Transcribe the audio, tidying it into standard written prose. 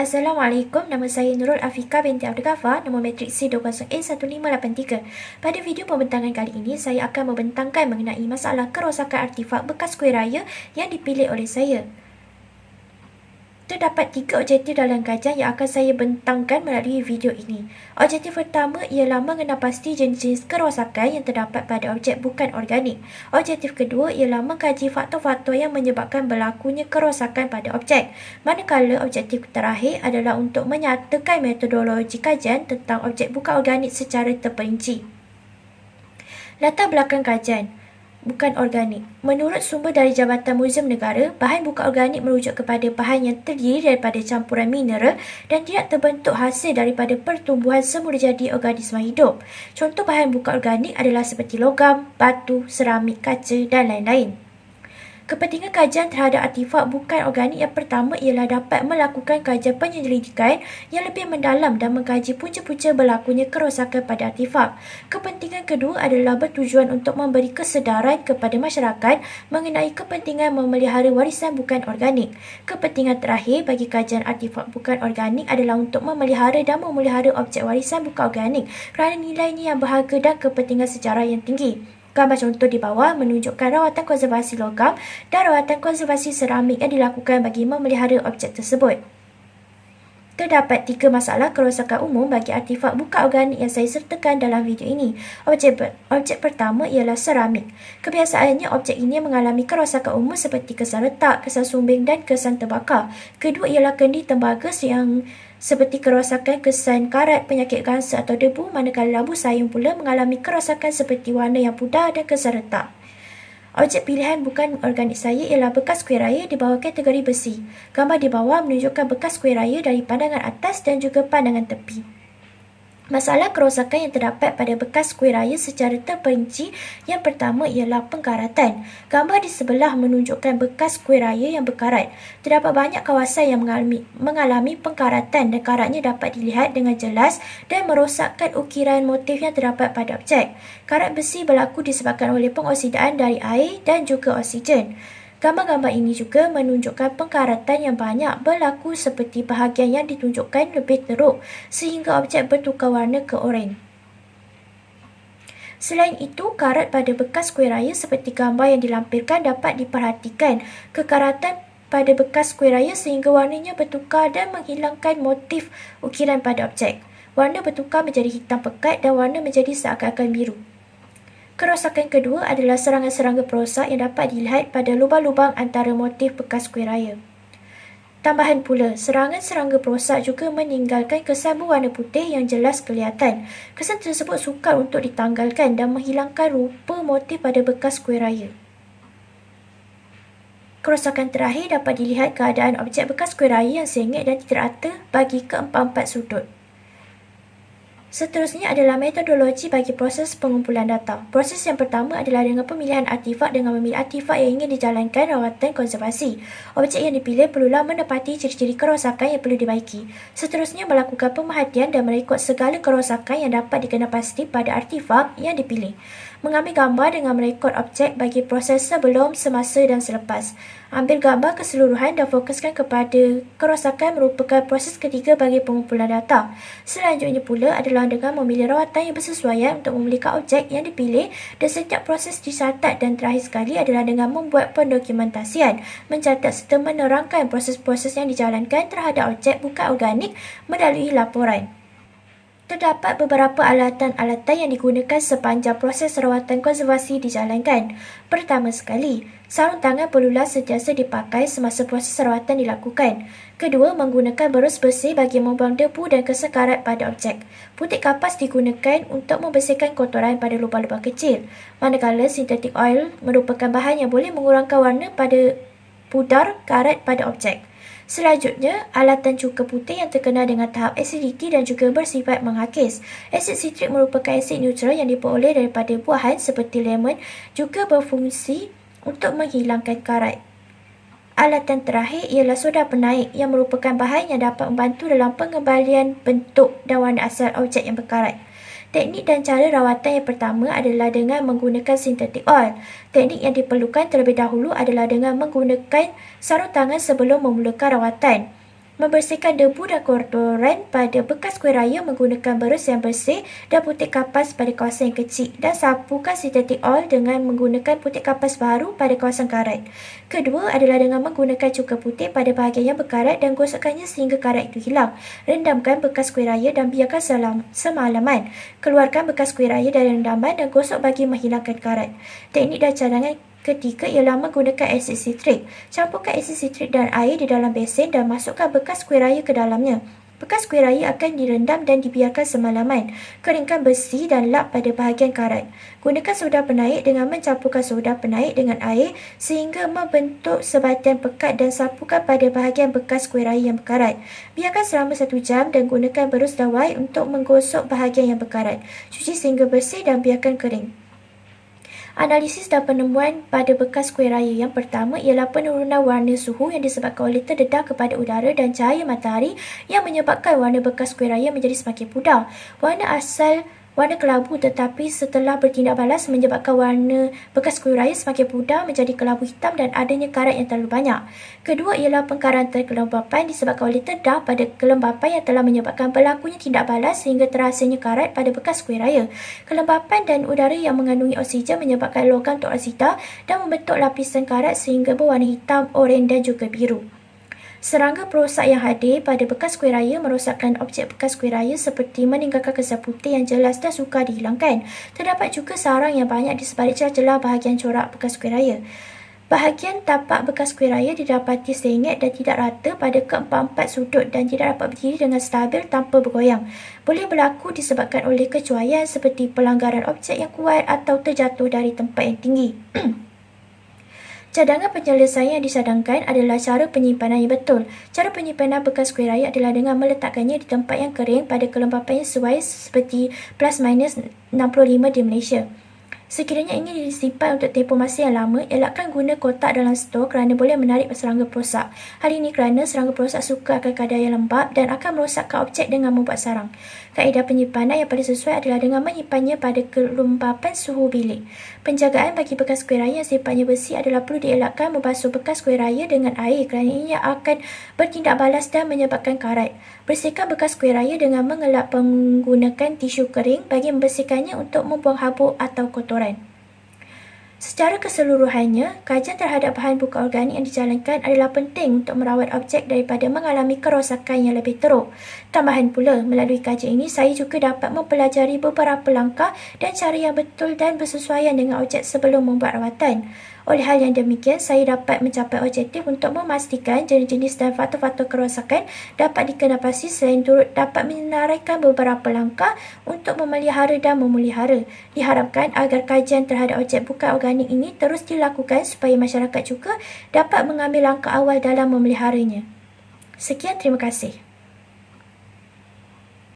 Assalamualaikum, nama saya Nurul Afika binti Abdul Ghaffar, nombor matrik C20A1583. Pada video pembentangan kali ini, saya akan membentangkan mengenai masalah kerosakan artifak bekas kuih raya yang dipilih oleh saya. Terdapat 3 objektif dalam kajian yang akan saya bentangkan melalui video ini. Objektif pertama ialah mengenal pasti jenis kerosakan yang terdapat pada objek bukan organik. Objektif kedua ialah mengkaji faktor-faktor yang menyebabkan berlakunya kerosakan pada objek. Manakala objektif terakhir adalah untuk menyatakan metodologi kajian tentang objek bukan organik secara terperinci. Latar belakang kajian bukan organik. Menurut sumber dari Jabatan Muzium Negara, bahan bukan organik merujuk kepada bahan yang terdiri daripada campuran mineral dan tidak terbentuk hasil daripada pertumbuhan semula jadi organisma hidup. Contoh bahan bukan organik adalah seperti logam, batu, seramik, kaca dan lain-lain. Kepentingan kajian terhadap artifak bukan organik yang pertama ialah dapat melakukan kajian penyelidikan yang lebih mendalam dan mengkaji punca-punca berlakunya kerosakan pada artifak. Kepentingan kedua adalah bertujuan untuk memberi kesedaran kepada masyarakat mengenai kepentingan memelihara warisan bukan organik. Kepentingan terakhir bagi kajian artifak bukan organik adalah untuk memelihara dan memelihara objek warisan bukan organik kerana nilainya yang berharga dan kepentingan sejarah yang tinggi. Gambar contoh di bawah menunjukkan rawatan konservasi logam dan rawatan konservasi seramik yang dilakukan bagi memelihara objek tersebut. Terdapat 3 masalah kerosakan umum bagi artifak bukan organik yang saya sertakan dalam video ini. Objek pertama ialah seramik. Kebiasaannya objek ini mengalami kerosakan umum seperti kesan retak, kesan sumbing dan kesan terbakar. Kedua ialah kendi tembaga yang seperti kerosakan kesan karat, penyakit kanser atau debu, manakala labu sayung pula mengalami kerosakan seperti warna yang pudar dan kesan retak. Objek pilihan bukan organik saya ialah bekas kuih raya di bawah kategori besi. Gambar di bawah menunjukkan bekas kuih raya dari pandangan atas dan juga pandangan tepi. Masalah kerosakan yang terdapat pada bekas kuih raya secara terperinci yang pertama ialah pengkaratan. Gambar di sebelah menunjukkan bekas kuih raya yang berkarat. Terdapat banyak kawasan yang mengalami pengkaratan dan karatnya dapat dilihat dengan jelas dan merosakkan ukiran motif yang terdapat pada objek. Karat besi berlaku disebabkan oleh pengoksidaan dari air dan juga oksigen. Gambar-gambar ini juga menunjukkan pengkaratan yang banyak berlaku seperti bahagian yang ditunjukkan lebih teruk sehingga objek bertukar warna ke oranye. Selain itu, karat pada bekas kuih raya seperti gambar yang dilampirkan dapat diperhatikan. Kekaratan pada bekas kuih raya sehingga warnanya bertukar dan menghilangkan motif ukiran pada objek. Warna bertukar menjadi hitam pekat dan warna menjadi seakan-akan biru. Kerosakan kedua adalah serangga-serangga perosak yang dapat dilihat pada lubang-lubang antara motif bekas kuih raya. Tambahan pula, serangga-serangga perosak juga meninggalkan kesan berwarna putih yang jelas kelihatan. Kesan tersebut sukar untuk ditanggalkan dan menghilangkan rupa motif pada bekas kuih raya. Kerosakan terakhir dapat dilihat keadaan objek bekas kuih raya yang sengit dan tidak rata bagi keempat-empat sudut. Seterusnya adalah metodologi bagi proses pengumpulan data. Proses yang pertama adalah dengan pemilihan artifak dengan memilih artifak yang ingin dijalankan rawatan konservasi. Objek yang dipilih perlulah menepati ciri-ciri kerosakan yang perlu dibaiki. Seterusnya melakukan pemerhatian dan merekod segala kerosakan yang dapat dikenal pasti pada artifak yang dipilih. Mengambil gambar dengan merekod objek bagi proses sebelum, semasa dan selepas. Ambil gambar keseluruhan dan fokuskan kepada kerosakan merupakan proses ketiga bagi pengumpulan data. Selanjutnya pula adalah dengan memilih rawatan yang bersesuaian untuk memulihkan objek yang dipilih dan setiap proses dicatat dan terakhir sekali adalah dengan membuat pendokumentasian, mencatat serta menerangkan proses-proses yang dijalankan terhadap objek bukan organik melalui laporan. Terdapat beberapa alatan-alatan yang digunakan sepanjang proses rawatan konservasi dijalankan. Pertama sekali, sarung tangan perlulah sentiasa dipakai semasa proses rawatan dilakukan. Kedua, menggunakan berus bersih bagi membuang debu dan kesan karat pada objek. Putih kapas digunakan untuk membersihkan kotoran pada lubang-lubang kecil. Manakala synthetic oil merupakan bahan yang boleh mengurangkan warna pada pudar karat pada objek. Selanjutnya, alatan cuka putih yang terkenal dengan tahap acidity dan juga bersifat menghakis. Asid sitrik merupakan asid neutral yang diperoleh daripada buahan seperti lemon, juga berfungsi untuk menghilangkan karat. Alatan terakhir ialah soda penaik yang merupakan bahan yang dapat membantu dalam pengembalian bentuk dan warna asal objek yang berkarat. Teknik dan cara rawatan yang pertama adalah dengan menggunakan synthetic oil. Teknik yang diperlukan terlebih dahulu adalah dengan menggunakan sarung tangan sebelum memulakan rawatan. Membersihkan debu dan kotoran pada bekas kuih raya menggunakan berus yang bersih dan putik kapas pada kawasan yang kecil, dan sapukan sintetik oil dengan menggunakan putik kapas baru pada kawasan karat. Kedua adalah dengan menggunakan cuka putih pada bahagian yang berkarat dan gosokkannya sehingga karat itu hilang. Rendamkan bekas kuih raya dan biarkan semalaman. Keluarkan bekas kuih raya dari rendaman dan gosok bagi menghilangkan karat. Teknik dan cadangan ketiga ialah menggunakan asid sitrik. Campurkan asid sitrik dan air di dalam besen dan masukkan bekas kuih raya ke dalamnya. Bekas kuih raya akan direndam dan dibiarkan semalaman. Keringkan besi dan lap pada bahagian karat. Gunakan soda penaik dengan mencampurkan soda penaik dengan air sehingga membentuk sebatian pekat dan sapukan pada bahagian bekas kuih raya yang berkarat. Biarkan selama 1 jam dan gunakan berus dawai untuk menggosok bahagian yang berkarat. Cuci sehingga bersih dan biarkan kering. Analisis dan penemuan pada bekas kuih raya yang pertama ialah penurunan warna suhu yang disebabkan oleh terdedah kepada udara dan cahaya matahari yang menyebabkan warna bekas kuih raya menjadi semakin pudar. Warna kelabu tetapi setelah bertindak balas menyebabkan warna bekas kuih raya semakin pudar menjadi kelabu hitam dan adanya karat yang terlalu banyak. Kedua ialah pengkarantan kelembapan disebabkan oleh terdedah pada kelembapan yang telah menyebabkan berlakunya tindak balas sehingga terasanya karat pada bekas kuih raya. Kelembapan dan udara yang mengandungi oksigen menyebabkan logam teroksida dan membentuk lapisan karat sehingga berwarna hitam, oranye dan juga biru. Serangga perosak yang hadir pada bekas kuih raya merosakkan objek bekas kuih raya seperti meninggalkan kesan putih yang jelas dan sukar dihilangkan. Terdapat juga sarang yang banyak di sebalik celah-celah bahagian corak bekas kuih raya. Bahagian tapak bekas kuih raya didapati sengit dan tidak rata pada keempat-empat sudut dan tidak dapat berdiri dengan stabil tanpa bergoyang. Boleh berlaku disebabkan oleh kecuaian seperti pelanggaran objek yang kuat atau terjatuh dari tempat yang tinggi. Cadangan penyelesaian yang disadangkan adalah cara penyimpanan yang betul. Cara penyimpanan bekas kuih raya adalah dengan meletakkannya di tempat yang kering pada kelembapan yang sesuai seperti plus minus 65 di Malaysia. Sekiranya ingin disimpan untuk tempoh masa yang lama, elakkan guna kotak dalam stor kerana boleh menarik serangga perosak. Hal ini kerana serangga perosak suka akan kadar yang lembap dan akan merosakkan objek dengan membuat sarang. Kaedah penyimpanan yang paling sesuai adalah dengan menyimpannya pada kelembapan suhu bilik. Penjagaan bagi bekas kuih raya yang sifatnya bersih adalah perlu dielakkan membasuh bekas kuih raya dengan air kerana ini akan bertindak balas dan menyebabkan karat. Bersihkan bekas kuih raya dengan mengelap menggunakan tisu kering bagi membersihkannya untuk membuang habuk atau kotoran. Secara keseluruhannya, kajian terhadap bahan buka organik yang dijalankan adalah penting untuk merawat objek daripada mengalami kerosakan yang lebih teruk. Tambahan pula, melalui kajian ini saya juga dapat mempelajari beberapa langkah dan cara yang betul dan bersesuaian dengan objek sebelum membuat rawatan. Oleh hal yang demikian, saya dapat mencapai objektif untuk memastikan jenis-jenis dan faktor-faktor kerosakan dapat dikenapasi selain turut dapat menaraikan beberapa langkah untuk memelihara dan memelihara. Diharapkan agar kajian terhadap objek bukan organik ini terus dilakukan supaya masyarakat juga dapat mengambil langkah awal dalam memeliharanya. Sekian, terima kasih.